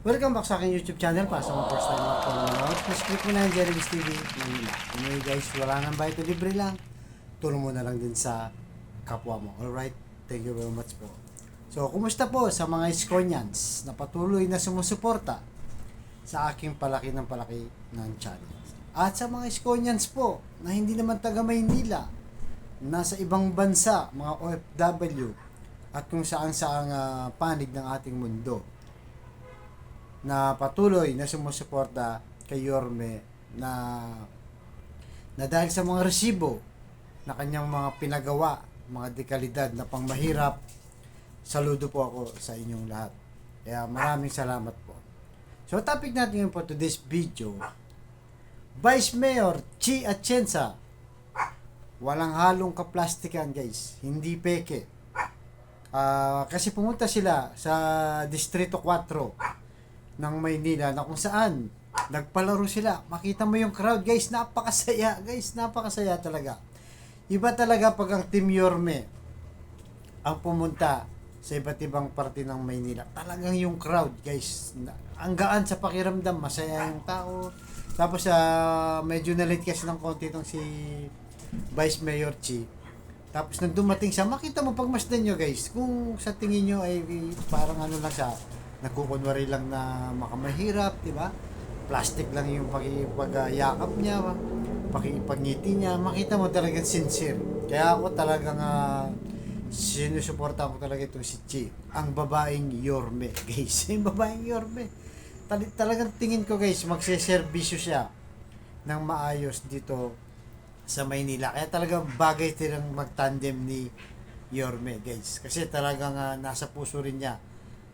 Welcome back sa aking YouTube channel. Para sa mga first time ako nanonood, please click mo na yung Jeremy's TV Manila. Anyway guys, wala nang bayad, libre lang. Tulong mo na lang din sa kapwa mo. Alright, thank you very much po. So, kumusta po sa mga Iskonians na patuloy na sumusuporta sa aking palaki ng palaki ng channel. At sa mga Iskonians po na hindi naman taga Maynila, nasa ibang bansa, mga OFW, at kung saan-saang panig ng ating mundo, na patuloy na sumusuporta kay Yorme na dahil sa mga resibo na kanyang mga pinagawa, mga dekalidad na pangmahirap, saludo po ako sa inyong lahat. Kaya maraming salamat po. So topic natin ngayon po today's video, Vice Mayor Chi Atienza, walang halong kaplastikan guys, hindi peke. Kasi pumunta sila sa Distrito 4 ng Maynila na kung saan nagpalaro sila. Makita mo yung crowd guys, napakasaya guys, napakasaya talaga. Iba talaga pag ang Team Yorme ang pumunta sa iba't ibang parte ng Maynila. Talagang yung crowd guys, ang gaan sa pakiramdam, masaya yung tao. Tapos medyo na-late kasi ng konti itong si Vice Mayor Chi. Tapos nang dumating siya, makita mo pagmasdan nyo guys, kung sa tingin nyo ay parang ano lang siya, nagkukunwari lang na makamahirap, di ba? Plastic lang yung pagyakap niya, pakipagngiti niya. Makita mo talagang sincere. Kaya ako talagang sinusuporta ko talaga itong si Chi, ang babaeng Yorme, guys. Yung babaeng Yorme. Talagang tingin ko guys, magseserbisyo siya ng maayos dito sa Maynila. Kaya talagang bagay silang magtandem ni Yorme, guys. Kasi talagang nasa puso rin niya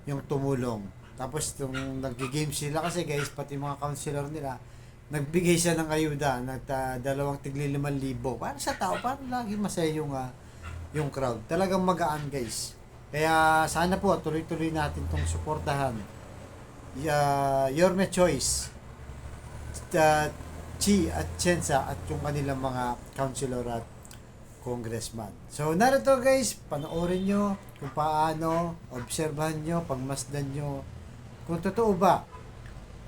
yung tumulong. Tapos nung nag-game sila kasi guys, pati mga counselor nila, nagbigay siya ng ayuda na 2 tigli 5,000 para sa tao, para lagi masaya yung crowd. Talagang magaan guys. Kaya sana po tuloy-tuloy natin tong suportahan. Yorme Choice, Chi Atienza at yung kanilang mga counselor at congressman. So narito guys, panoorin nyo kung paano, obserbahan nyo, pagmasdan nyo kung totoo ba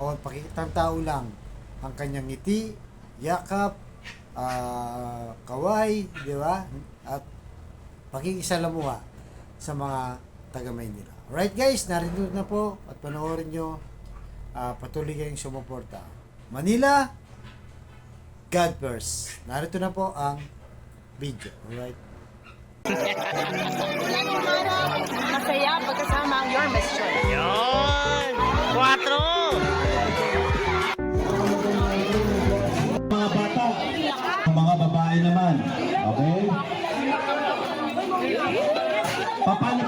o pakikitang tao lang ang kanyang ngiti, yakap, kaway, di ba? At pakikisalamuha sa mga taga Maynila. Alright guys, narito na po at panoorin nyo, patuloy kayong sumuporta. Manila, God first. Narito na po ang video. Alright? Masaya pagkasama ang Yorme's Choice. Yun! 4! Mga bata, mga babae naman. Okay? Paano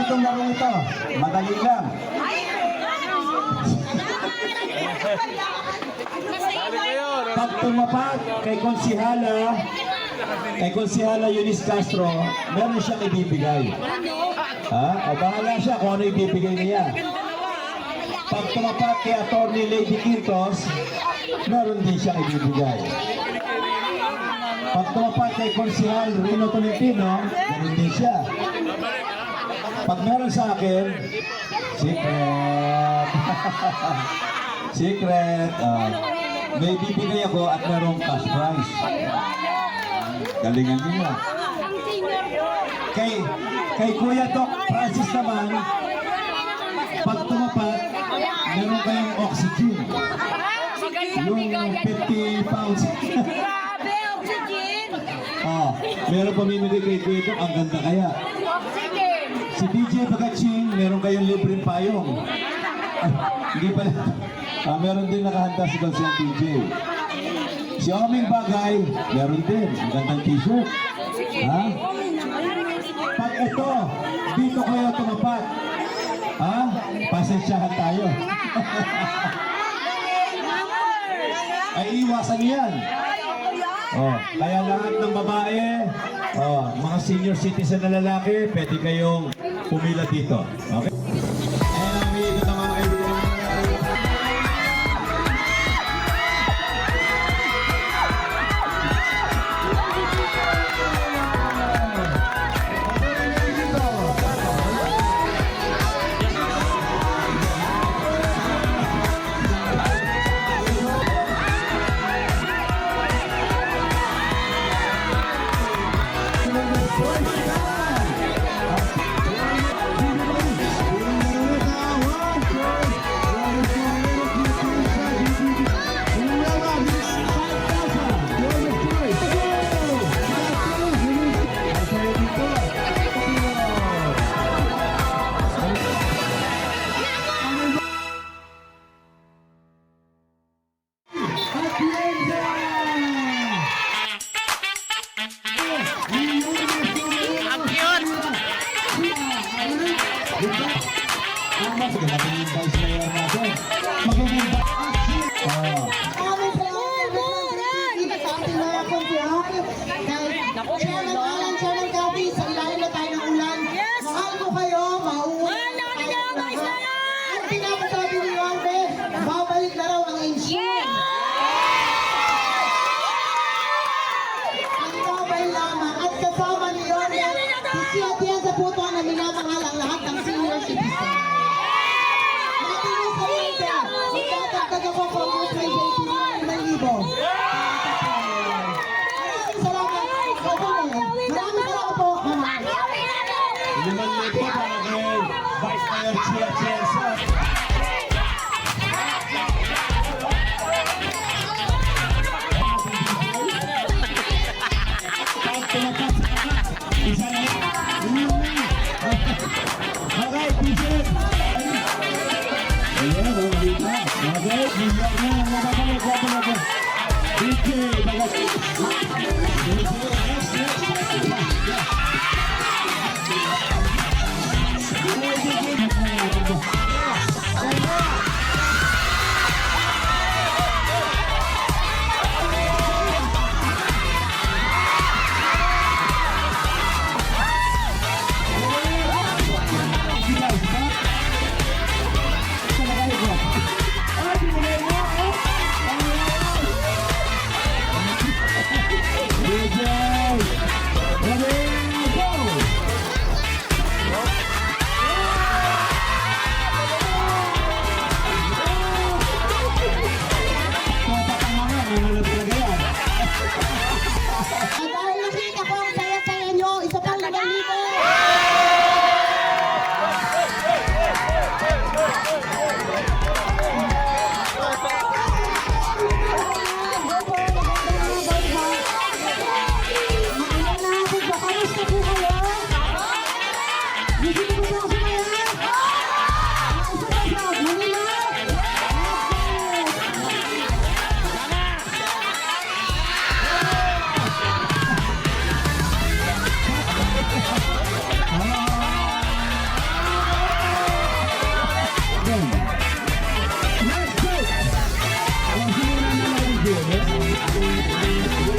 itong laro ito? Madali lang. Pag tumapat kay Konsihala Eunice Castro, meron siyang ibibigay. O bahala siya kung ano ibibigay niya. Pag tumapat kay Attorney Lady Quintos, meron din siyang ibibigay. Pag tumapat kay Konsihal Rino Tolentino, meron din siya. Pag meron sa akin, secret. Secret. May bibigay ako at merong cash prize. Galingan niyo. Kay Kuya Doc Francis naman, pag tumapat, meron kayong oxygen. Yung 50 pounds. Grabe, oxygen! Meron pamimili kay Kuya Doc, ang ganda kaya. Oxygen! Si DJ Bagaching, meron kayong libreng payong. Hindi pala. Meron din nakahanda si Consent DJ. Si Oming Bagay, meron din. Ang gandang t-shirt. Pag ito, dito kayo tumapat. Pasensyahan tayo. Ay, iwasan yan. Kaya lahat ng babae, mga senior citizen na lalaki, pwede kayong pumila dito. Okay? And ang higit ng mga kaibigan. minamahal ang lahat ng senior citizen. Natingin sa winter, magtatagdag ako congratulations ng 5,000. Maraming salamat. Opo na yan. Maraming salamat po. Mama. 5 minuto para kay Vice Mayor Chia Chiesa. Isa na. Okay, Vincent. Ayan, okay na. Okay, Vincent na. Mababalik. Vincent, At dahil nakita ko ang saya-saya nyo, isa pang 5,000. Let's go!